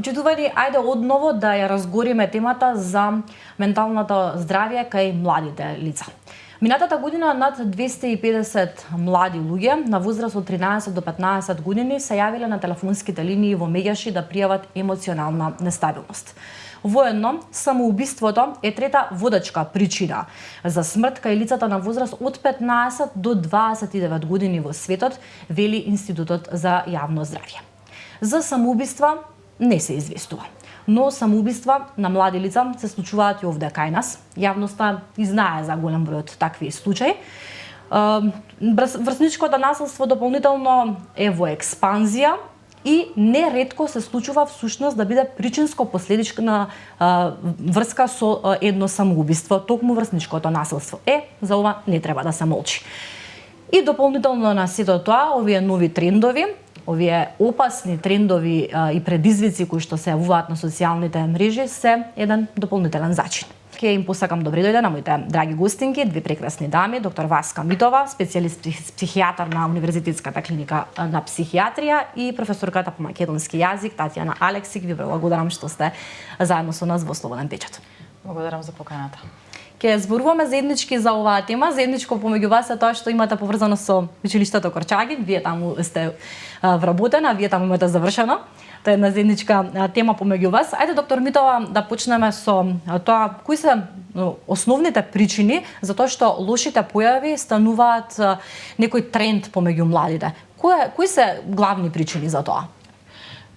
Почитувани, ајде одново да ја разгориме темата за менталното здравје кај младите лица. Минатата година над 250 млади луѓе на возраст од 13 до 15 години се јавиле на телефонските линии во Меѓаши да пријават емоционална нестабилност. Воедно, самоубиството е трета водачка причина за смрт кај лицата на возраст од 15 до 29 години во светот, вели Институтот за јавно здравје. За самоубиства не се известува, но самоубиства на млади лица се случуваат и овде кај нас. Јавноста и знае за голем број од такви случаи. Врсничкото насилство дополнително е во експанзија и неретко се случува всушност да биде причинско-последична врска со едно самоубиство, токму врсничкото насилство. За ова не треба да се молчи. И дополнително на сето тоа, овие нови трендови, овие опасни трендови и предизвици кои што се јавуваат на социјалните мрежи се еден дополнителен зачин. Ке им посакам добри дојде на моите драги гостинки, две прекрасни дами, доктор Васка Митова, специјалист психијатар на Универзитетската клиника на психијатрија, и професорката по македонски јазик Татјана Алексик. Ви благодарам што сте заедно со нас во Слободен печат. Благодарам за поканата. Ке зборуваме заеднички за оваа тема. Заедничко помеѓу вас е тоа што имате поврзано со училиштето Корчаги. Вие таму сте вработена, вие таму имате завршено. Тоа е една заедничка тема помеѓу вас. Ајде, доктор Митова, да почнеме со тоа кои се основните причини за тоа што лошите појави стануваат некој тренд помеѓу младите. Кои се главни причини за тоа?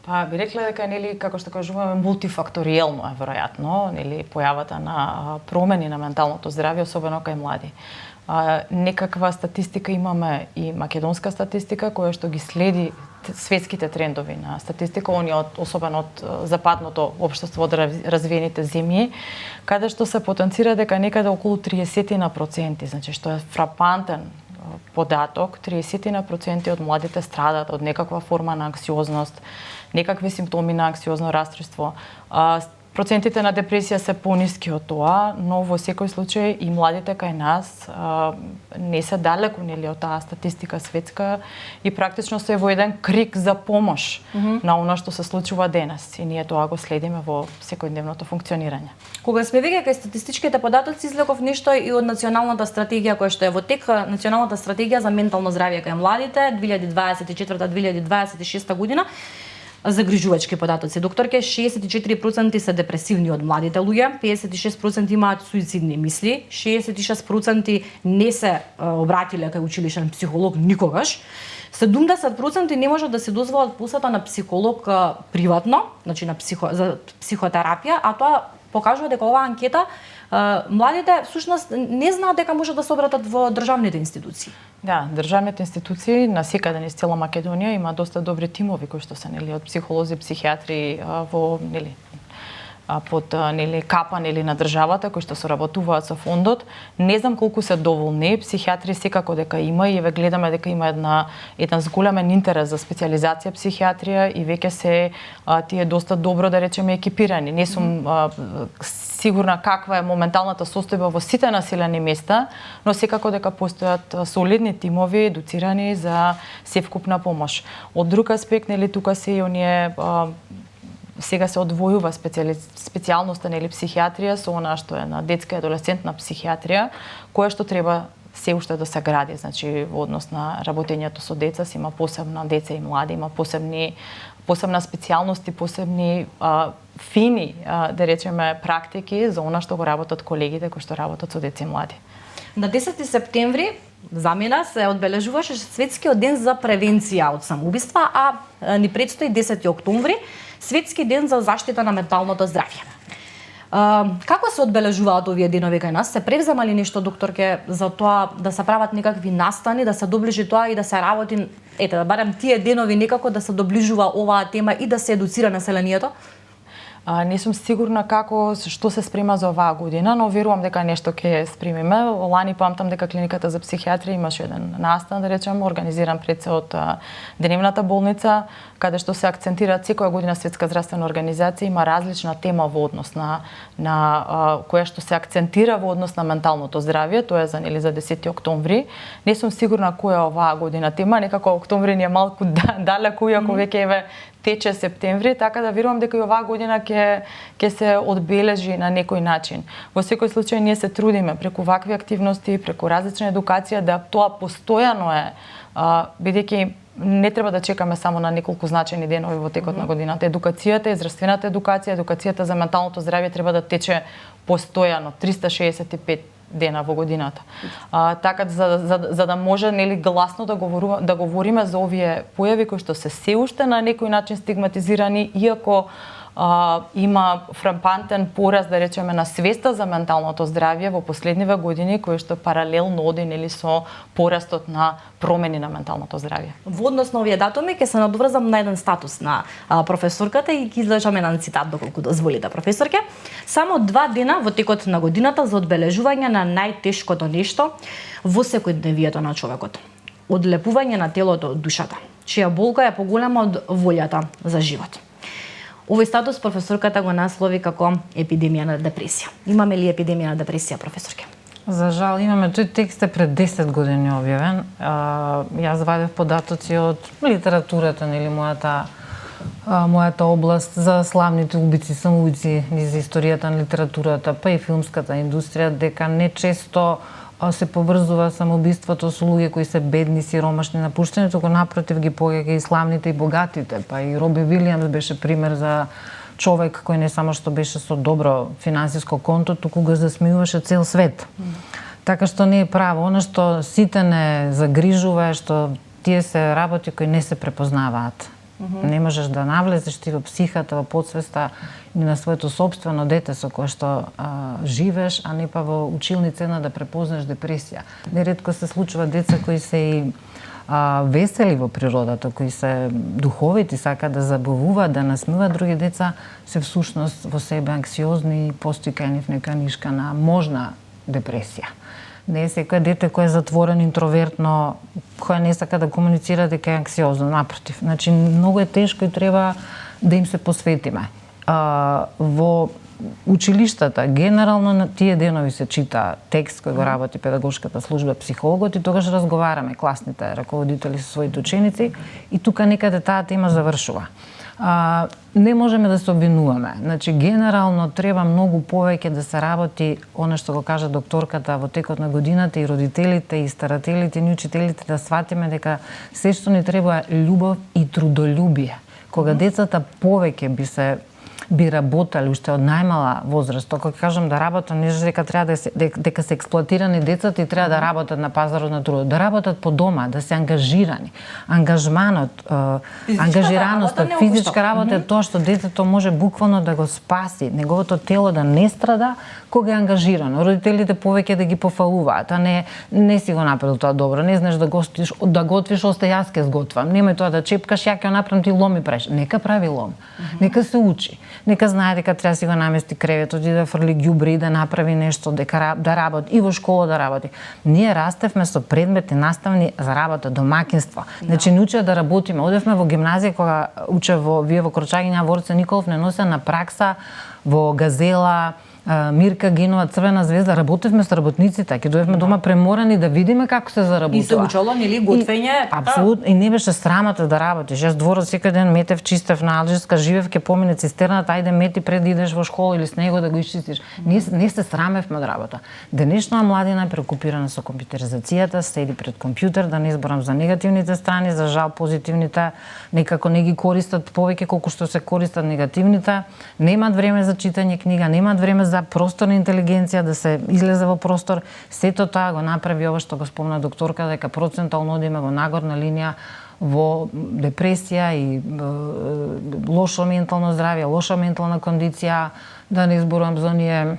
Па би рекла дека како што кажуваме мултифакториелно е веројатно, појавата на промени на менталното здравје, особено кај млади. Некаква статистика имаме и македонска статистика која што ги следи светските трендови на статистика, особено од западното општество, од развиените земји, каде што се потенцира дека некаде околу 30%, значи што е фрапантен податок, 30% од младите страдаат од некаква форма на анксиозност, некакви симптоми на анксиозно расстройство. Процентите на депресија се пониски од тоа, но во секој случај и младите кај нас не се далеку од таа статистика светска и практично се во еден крик за помош на она што се случува денес, и ние тоа го следиме во секојдневното функционирање. Кога сме веќе кај статистичките податоци, излеков нешто и од националната стратегија која што е во тек, националната стратегија за ментално здравје кај младите 2024-2026 година. Загрижувачки податоци. Докторке, 64% се депресивни од младите луѓе, 56% имаат суицидни мисли, 66% не се обратиле кај училишен психолог никогаш, 70% не можат да се дозволат посета на психолог приватно, значи за психотерапија, а тоа покажува дека оваа анкета младите всушност не знаат дека можат да се обратат во државните институции. Да, државните институции на секаде низ цела Македонија има доста добри тимови кои што се од психолози, психијатри во под капа на државата кои што соработуваат со фондот. Не знам колку се доволни, психијатри секако дека има, и гледаме дека има еден зголемен интерес за специјализација психијатрија и веќе се тие доста добро, да речеме, екипирани. Не сум сигурна каква е моменталната состојба во сите населени места, но секако дека постојат солидни тимови едуцирани за севкупна помош. Од друг аспект, тука се и оние сега се одвојува специјалноста психијатрија со она што е на детска и адолесцентна психијатрија, која што треба се уште да се гради, значи во однос на работењето со деца, се има посебна деца и млади, има посебна специјалности, посебни фини, да речеме, практики за она што го работат колегите кои што работат со деца и млади. На 10 септември за мене се одбележуваше Светскиот ден за превенција од самоубиства, а ни предстои 10 октомври, Светски ден за заштита на менталното здравје. Како се одбележуваат овие денови кај нас? Се превзема ли нешто, докторке, за тоа да се прават некакви настани, да се доближи тоа и да се работи, да барем тие денови некако да се доближува оваа тема и да се едуцира населението? Не сум сигурна што се спрема за оваа година, но верувам дека нешто ќе спремиме. Лани памтам дека клиниката за психијатрија имаше еден настан, да речем, организиран пред се од деневната болница, каде што се акцентира секоја година Светска здравствена организација има различна тема во однос на која што се акцентира во однос на менталното здравје, тоа е за 10 октомври. Не сум сигурна која е оваа година тема, некако октомври ни е малку далеку, иако веќе еве тече септември, така да верувам дека и оваа година ќе се одбележи на некој начин. Во секој случај ние се трудиме преку вакви активности, преку различна едукација да тоа постојано е, бидејќи не треба да чекаме само на неколку значајни денови во текот на годината. Едукацијата, здравствената едукација, едукацијата за менталното здравје треба да тече постојано, 365 дена во годината. Така за да може гласно да говориме за овие појави кои што се уште на некој начин стигматизирани, иако има фрапантен пораз, да речеме, на свеста за менталното здравје во последниве години, кој што паралелно оди со порастот на промени на менталното здравје. Во однос на овие датуми ќе се надоврзам на еден статус на професорката и ќе излечам еден цитат доколку дозволите, професорке. Само 2 дена во текот на годината за одбележување на најтешкото нешто во секојдневието на човекот. Одлепување на телото од душата, чија болка е поголема од волјата за живот. Овој статус професорката го наслови како епидемија на депресија. Имаме ли епидемија на депресија, професорке? За жал имаме, тој текст е пред 10 години објавен. Јас вадев податоци од литературата, мојата област за славните убици, самоубици, за историјата на литературата, па и филмската индустрија, дека не често се поврзува самоубиството со луѓе кои се бедни, сиромашни, напуштени, туку напротив ги поаѓа и славните и богатите. Па и Роби Вилијамс беше пример за човек кој не само што беше со добро финансиско конто, туку го засмеуваше цел свет. Така што не е право. Она што сите не загрижува е што тие се работи кои не се препознаваат. Не можеш да навлезеш ти во психата, во подсвеста и на своето собствено дете со кое што живееш, а не па во училница да препознаш депресија. Неретко се случува деца кои се и весели во природата, кои се духовити, сака да забавуваат, да насмиваат други деца, се всушност во себе анксиозни и постои в нека нишка на можна депресија. Не е секој дете кој е затворен, интровертно, кој не сака да комуницира дека е анксиозно, напротив. Значи, многу е тешко и треба да им се посветиме. Во училиштата, генерално на тие денови се чита текст кој го работи педагошката служба, психологот, и тогаш разговараме класните раководители со своите ученици и тука некаде таа тема завршува. Не можеме да се обвинуваме. Значи, генерално треба многу повеќе да се работи, она што го кажа докторката, во текот на годината, и родителите, и старателите, и учителите да сватиме дека се што ни треба љубов и трудолюбие. Кога децата повеќе би работели уште од најмала возраст. Кога кажам да работат, не дека треба дека се експлоатирани децата и треба да работат на пазарот на трудот, да работат по дома, да се ангажирани. Ангажманот, ангажираноста, физичка работа е тоа што детето може буквално да го спаси, неговото тело да не страда кога е ангажирано. Родителите повеќе да ги пофалуваат, а не си го направил тоа добро, не знаеш да готвиш, осте јас ке сготвам. Немај тоа да чепкаш, ја ќе направам, ти лом и правиш. Нека прави лом. Нека се учи. Нека знае дека треба да си го намести креветот и да фрли ѓубри и да направи нешто, дека да работи и во школа да работи. Ние растевме со предмети наставни за работа, домакинство. Значи не учеа да работиме. Одевме во гимназија кога учев во Крочагиња, Ворце Николов не носе на пракса во Газела, Мирка Генова, Црвена звезда, работевме со работниците, ќе дојдевме дома преморани да видиме како се заработува. И се учело, нели, готвење? Апсолутно, и не беше срамата да работиш. Јас дворот секој ден метев, чистев на Алжирска, живеев, ке помине цистерната, ајде мети пред да идеш во школа или с него да го исчистиш. Не се срамевме од работа. Денешна младина е прекупирана со компјутеризацијата, седи пред компјутер, да не изборам за негативните страни, за жал позитивните некако не ги користат повеќе колку што се користат негативните. Немаат време за читање книга, немаат време за просторна интелигенција, да се излезе во простор. Сето тоа го направи ова што го спомна докторка, дека процентално одиме во нагорна линија во депресија и лошо ментално здравје, лоша ментална кондиција, да не изборувам за оние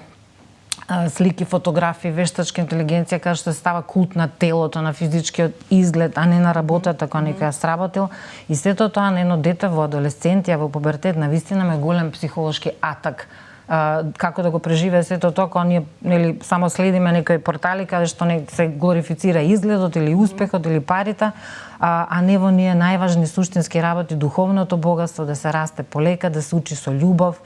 слики, фотографии, вештачка интелигенција, каде што се става култ на телото, на физичкиот изглед, а не на работата која некој ја сработил. И сето тоа на едно дете во адолесцентија, во пубертет, навистина ме голем психолошки атак како да го преживее сето тоа, кога ние нели само следиме некои портали каде што не се глорифицира изгледот или успехот или парите, а не во ние најважни суштински работи, духовното богатство, да се расте полека, да се учи со љубов,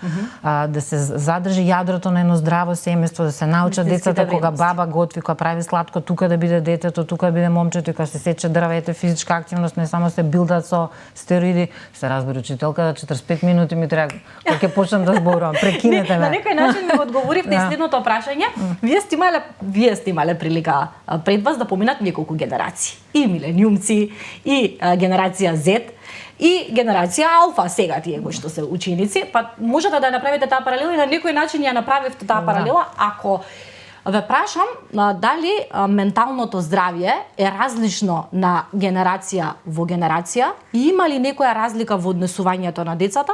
да се задржи јадрото на едно здраво семејство, да се научат децата кога баба готви, кога прави сладко, тука да биде детето, тука да биде момчето, и кога се сече дрвете, физичка активност, не само се билдат со стероиди. Се разбира учителка, да 45 минути ми треба, кога ќе почнам да зборувам, прекинете ме. На некој начин ми одговоривте и следното прашање. Вие сте имале прилика пред вас да поминат неколку генерации. И милениумци, и генерација Z, и генерација Алфа, сега тие кои што се ученици. Па можете да направите таа паралела и на некој начин ја направивте таа паралела, ако ве прашам дали менталното здравје е различно на генерација во генерација и има ли некоја разлика во однесувањето на децата?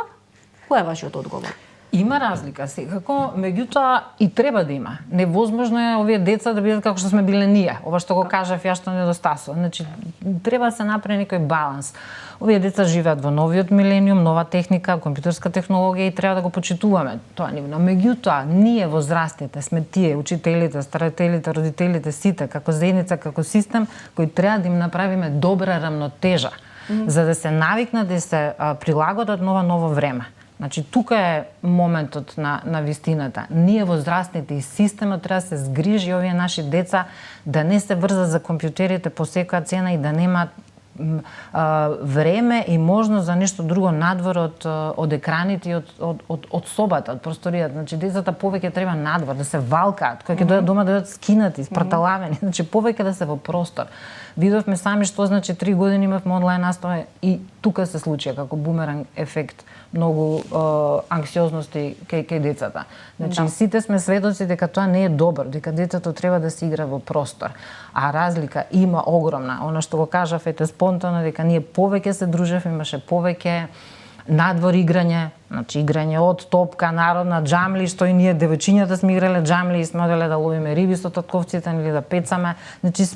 Кој е вашиот одговор? Има разлика секако, меѓутоа и треба да има. Невозможно е овие деца да бидат како што сме биле ние. Ова што го кажав ја што недостасува. Значи треба да се направи некој баланс. Овие деца живеат во новиот милениум, нова техника, компјутерска технологија и треба да го почитуваме. Тоа нивно. Меѓутоа, ние возрастните сме тие, учителите, старателите, родителите, сите како заедница, како систем, кои треба да им направиме добра рамнотежа, за да се навикнат да се прилагодат ново време. Значи, тука е моментот на вистината. Ние возрастните и системот треба да се згрижи овие наши деца да не се врзат за компјутерите по секоја цена и да немаат време и можност за нешто друго надвор од екраните и од собата, од просторијата. Значи, децата повеќе треба надвор, да се валкаат, кои ќе дојдат дома да бидат скинати, спраталавени, значи повеќе да се во простор. Видовме сами што значи 3 години имавме онлайн настава и тука се случи како бумеранг ефект, многу анксиозности кај децата. Значи сите сме сведоци дека тоа не е добро, дека детето треба да се игра во простор. А разлика има огромна. Она што го кажав ете спонтано дека ние повеќе се дружевме, имаше повеќе надвор играње, значи играње од топка, народна, џамли, што и ние девојчињата сме играле џамли и сме оделе да ловиме риби со татковците или да пецаме. Значи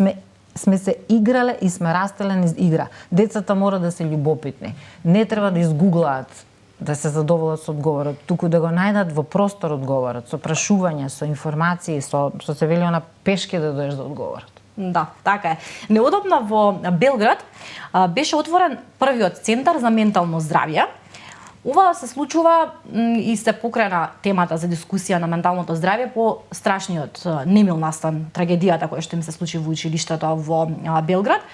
сме се играле и сме растеле низ игра. Децата мора да се љубопитни. Не треба да изгуглаат да се задоволат со одговорот, туку да го најдат во простор одговорот, со прашувања, со информации, со се вели на пешки да дојдеш до одговорот. Да, така е. Неодамна во Белград беше отворен првиот центар за ментално здравје. Ова се случува и се покрена темата за дискусија на менталното здравје по страшниот немил настан, трагедијата која што им се случи во училиштето во Белград.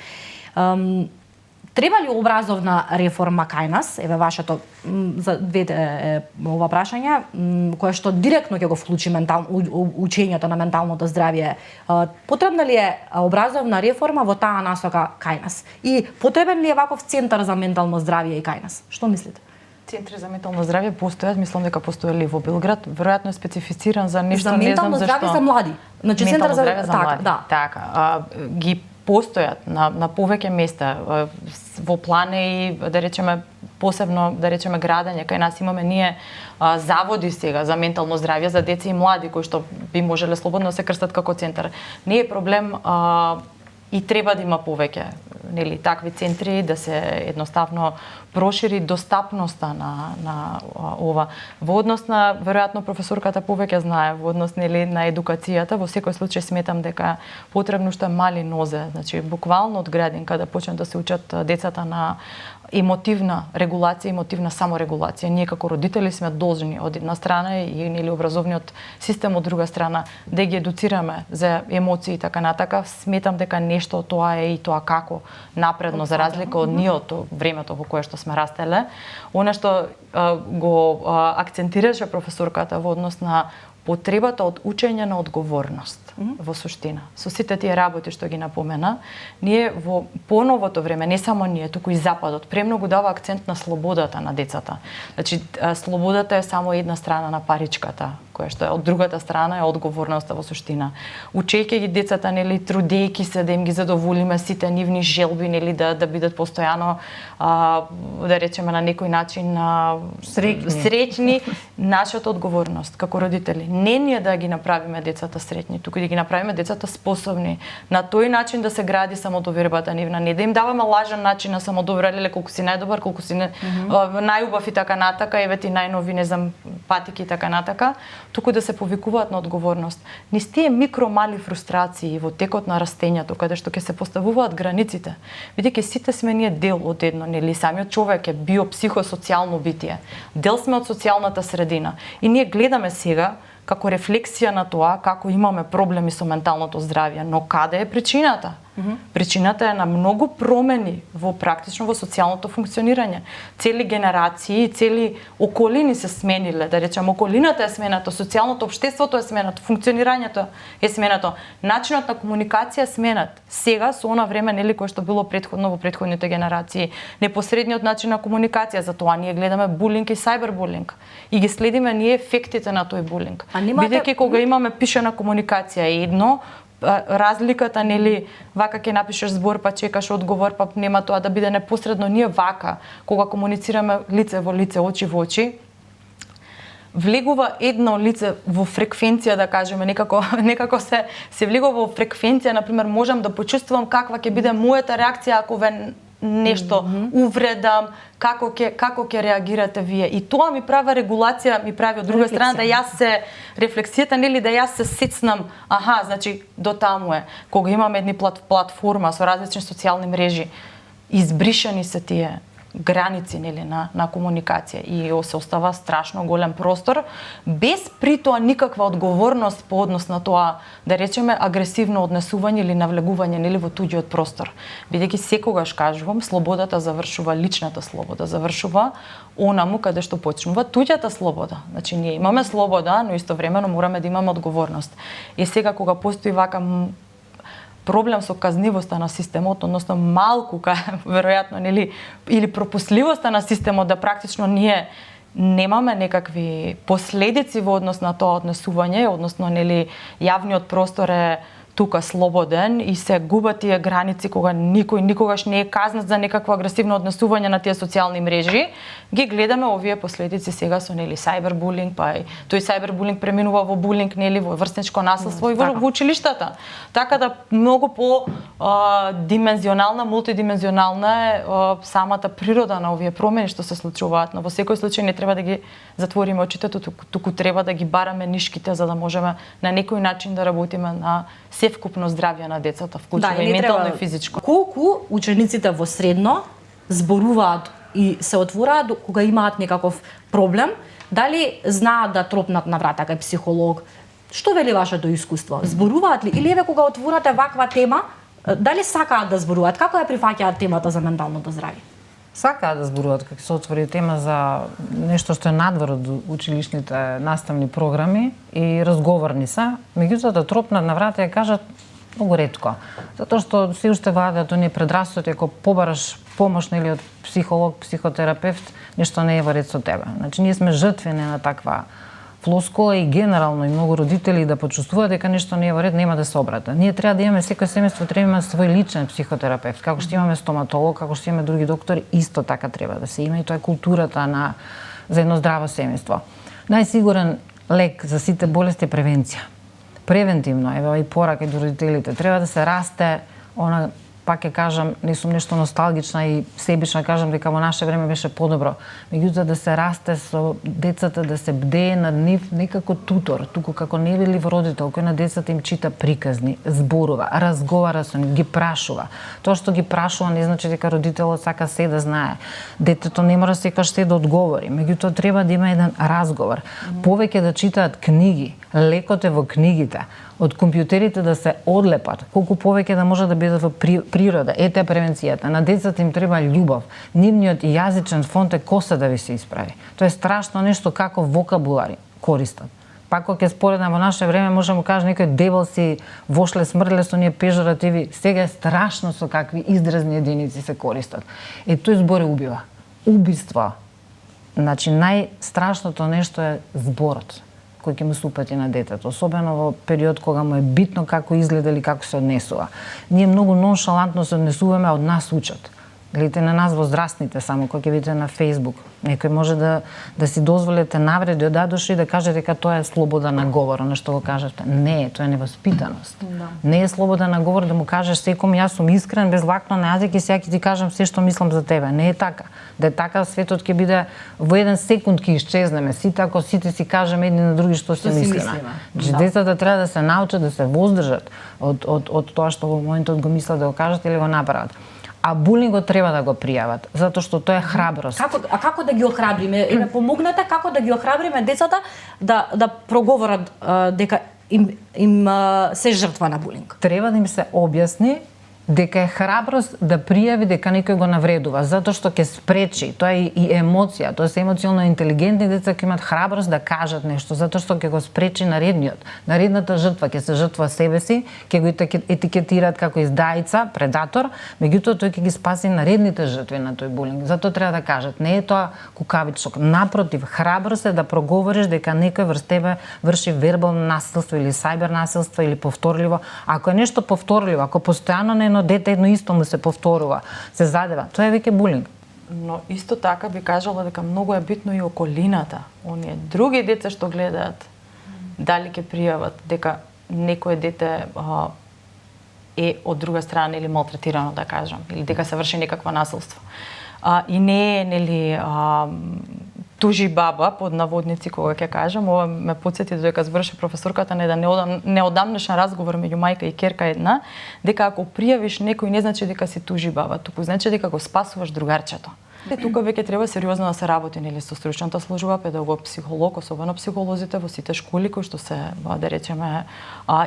Треба ли образовна реформа кај нас? Еве вашето за двете ова прашање, кое што директно ќе го вклучи учењето на менталното здравје. Потребна ли е образовна реформа во таа насока кај нас? И потребен ли е ваков центар за ментално здравје и кај нас? Што мислите? Центри за ментално здравје постојат, мислам дека постоеле во Белград, веројатно е специфициран за нешто, за не знам ментално зашто. здравје за млади. Значи центар за здравје за млади. да. Така, ги постојат на повеќе места во плане и да речеме посебно да речеме градење кај нас имаме ние заводи сега за ментално здравје за деца и млади кои што би можеле слободно да се крстат како центар. Не е проблем и треба да има повеќе нели такви центри, да се едноставно прошири достапноста на ова. Во однос на веројатно професорката повеќе знае во однос нели на едукацијата, во секој случај сметам дека потребно што е мали нозе, значи буквално од градинка да почнат да се учат децата на емотивна регулација, емотивна саморегулација. Ние како родители сме должни од една страна и нели образовниот систем од друга страна да ги едуцираме за емоции и така натака. Сметам дека нешто од тоа е и тоа како напредно за разлика од ниото времето во кое што сме растеле. Она што го акцентираше професорката во однос на потребата од учење на одговорност во суштина. Со сите тие работи што ги напомена, ние во поновото време, не само ние, туку и Западот, премногу дава акцент на слободата на децата. Значи, слободата е само една страна на паричката, која што е од другата страна е одговорноста во суштина. Учејќи ги децата, нели, трудејќи се да им ги задоволиме сите нивни желби, нели, да бидат постојано да речеме на некој начин среќни, нашата одговорност како родители. Не ние да ги направиме децата среќни, туку да ги направиме децата способни. На тој начин да се гради самодовербата нивна, не да им даваме лажен начин на самодоверба, леле колку си најдобар, колку си најубав и така натака, еве ти најнови, не знам, патики и така натака, туку да се повикуваат на одговорност. Низ тие микро мали фрустрации во текот на растењето, каде што ќе се поставуваат границите, бидејќи сите сме ние дел од едно, нели, самиот човек е биопсихосоцијално битие. Дел сме од социјалната средина и ние гледаме сега како рефлексија на тоа како имаме проблеми со менталното здравје, но каде е причината? Причината е на многу промени во практично во социјалното функционирање. Цели генерации, цели околини се смениле, да речеме околината е смената, социјалното општеството е сменато, функционирањето е сменато, начинот на комуникација е сменат. Сега со она време, нели, кое што било претходно во претходните генерации, непосредниот начин на комуникација, затоа ние гледаме булинг и сајбербулинг и ги следиме ние ефектите на тој булинг. Бидејќи кога имаме пишана комуникација е едно, разликата, нели, вака ќе напишеш збор па чекаш одговор, па нема тоа да биде непосредно. Ние вака, кога комуницираме лице во лице, очи во очи, влегува едно лице во фреквенција, да кажеме, некако се влегува во фреквенција, например, можам да почувствувам каква ќе биде мојата реакција ако ве нешто увредам, како ќе реагирате вие. И тоа ми прави регулација, ми прави од друга страна да јас се рефлексијата, нели, да јас се сецнам, значи до таму е. Кога имаме едни платформа со различни социјални мрежи, избришани се тие граници, нели, на комуникација и се остава страшно голем простор без при тоа никаква одговорност по однос на тоа, да речеме, агресивно однесување или навлегување, нели, во туѓиот простор. Бидејќи секогаш кажувам, слободата завршува, личната слобода завршува онаму каде што почнува туѓата слобода. Значи ние имаме слобода, но истовремено мораме да имаме одговорност. И сега кога постои вака проблем со казнивоста на системот, односно малку, веројатно, нели, или пропусливоста на системот, да практично ние немаме некакви последици во однос на тоа однесување, односно, нели, јавниот простор е тука слободен и се губат тие граници кога никој никогаш не е казнат за некакво агресивно однесување на тие социјални мрежи, ги гледаме овие последици сега со, нели, сајбербулинг, па и тој сајбербулинг преминува во булинг, нели, во врсничко насилство и во училиштата. Така да многу по димензионална, мултидимензионална е самата природа на овие промени што се случуваат, но во секој случај не треба да ги затвориме очите, туку треба да ги бараме нишките за да можеме на некој начин да работиме на севкупно здравје на децата, вклучува и ментално и физичко. Колку учениците во средно зборуваат и се отвораат кога имаат некаков проблем, дали знаат да тропнат на врата кај психолог? Што вели вашето искуство? Зборуваат ли? Или еве кога отворате ваква тема, дали сакаат да зборуваат? Како ја прифаќаат темата за менталното здравје? Сакаат да зборуваат кога се отвори тема за нешто што е надвор од училишните наставни програми и разговорни се, меѓутоа да тропнат на врата и кажат многу ретко. Затоа што се уште владеат оние предрасуди, ако побараш помош, нели, од психолог, психотерапевт, нешто не е во ред со тебе. Значи ние сме жртвени на таква флоскула и генерално и многу родители да почувствуваат дека нешто не е во ред, нема да се обрата. Ние треба да имаме секој семејство треба да имаме свој личен психотерапевт, како што имаме стоматолог, како што имаме други доктори, исто така треба да се има и тоа е културата за едно здраво семејство. Најсигурен лек за сите болести е превенција. Превентивно, еве и порака до родителите, треба да се расте она, пак ќе кажам, не сум нешто носталгична и себична, кажам дека во наше време беше подобро. Меѓутоа да се расте со децата, да се бдее над нив не како тутор, туку како невелив родител кој на децата им чита приказни, зборува, разговара со нив, ги прашува. Тоа што ги прашува не значи дека родителот сака се да знае. Детето не мора секогаш се да одговори, меѓутоа треба да има еден разговор. Повеќе да читаат книги, лекот е во книгите. Од компјутерите да се одлепат, колку повеќе да може да бидат во природа. Ете превенцијата. На децата им треба љубов. Нивниот јазичен фонд е коса да ви се исправи. Тоа е страшно нешто како вокабулари користат. Пак кога ќе споредам во наше време можеме да кажа некој дебел си вошле смрдле со ние пежоративи. Сега е страшно со какви изразни единици се користат. Тој збор убива. Убиство. Значи најстрашното нешто е зборот. кој ќе му се упати на детето, особено во период кога му е битно како изгледа или како се однесува. Ние многу ноншалантно се однесуваме, од нас учат. Гледате на нас возрастните, само кога ќе видите на Facebook. Некој може да си дозволите навреди од дадош и да каже дека тоа е слобода на говор, на што го кажете. Не, тоа е невоспитаност. Да. Не е слобода на говор да му кажеш секом јас сум искрен, без лакно на јазик и сега ќе ти кажам се што мислам за тебе. Не е така. Да е така, светот ќе биде во еден секунд ќе исчезнеме сите ако сите си кажеме едни на други што си мислиме. Значи децата треба да се научат да се воздржат од тоа што во моментот го мислат да го кажат или го направат. А булингот треба да го пријават, затоа што тоа е храброст. Како да ги охрабриме? Еве помогнете како да ги охрабриме децата да проговорат дека им се жртва на булинг. Треба да им се објасни дека е храброст да пријави дека некој го навредува, затоа што ќе спречи, тоа е и емоција, тоа се емоционално интелигентни деца кои имаат храброст да кажат нешто, затоа што ќе го спречи наредниот. Наредната жртва ќе се жртва себе си, ќе го етикетираат како издаица, предатор, меѓутоа тој ќе ги спаси наредните жртви на тој булинг. Затоа треба да кажат, не е тоа кукавичок, напротив, храброст е да проговориш дека некој врз тебе врши вербално насилство или сајбер насилство или повторливо. Ако е нешто повторливо, ако постојано на дете едно исто му се повторува, се задева, тоа е веќе булинг. Но исто така би кажала дека многу е битно и околината. Оние други деца што гледаат, дали ќе пријават дека некое дете е од друга страна или малтретирано, да кажам, или дека се врши некакво насилство. И не е, нели, тужи баба, под наводници, кога ќе кажам, ова ме потсети дека збореше професорката на еден неодамнешен разговор меѓу мајка и ќерка една, дека ако пријавиш некој не значи дека си тужи баба, туку значи дека го спасуваш другарчето. Тука веќе треба сериозно да се работи, нели, со стручната служба, педагог, психолог, особено психолозите во сите школи кои што се, да речеме,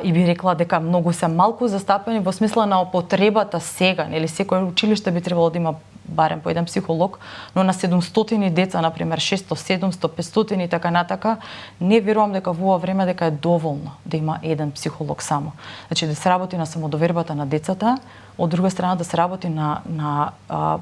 и би рекла дека многу се малку застапени во смисла на употребата сега, нели, секое училиште би требало да има барем по еден психолог, но на 700 деца, например 600, 700, 500 и така натака, не верувам дека во ова време дека е доволно да има еден психолог само. Значи да се работи на самодовербата на децата, од друга страна да се работи на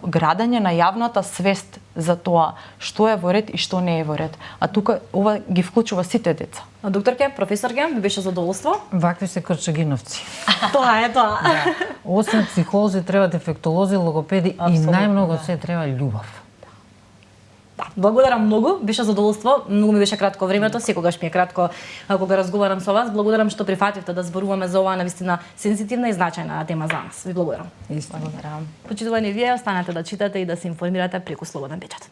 градење на јавната свест за тоа што е во ред и што не е во ред. А тука ова ги вклучува сите деца. Докторке, професорке, ми беше задоволство. Вакви се крчагиновци. Тоа е тоа. Да. Освен психолози требаат ефектолози, логопеди и најмногу се треба љубов. Да, благодарам многу, беше задоволство, многу ми беше кратко времето, секогаш ми е кратко кога разговарам со вас. Благодарам што прифативте да зборуваме за оваа навистина сензитивна и значајна тема за нас. Ви благодарам. Исто. Благодарам. Почитувани вие, останете да читате и да се информирате преку Слободен печат.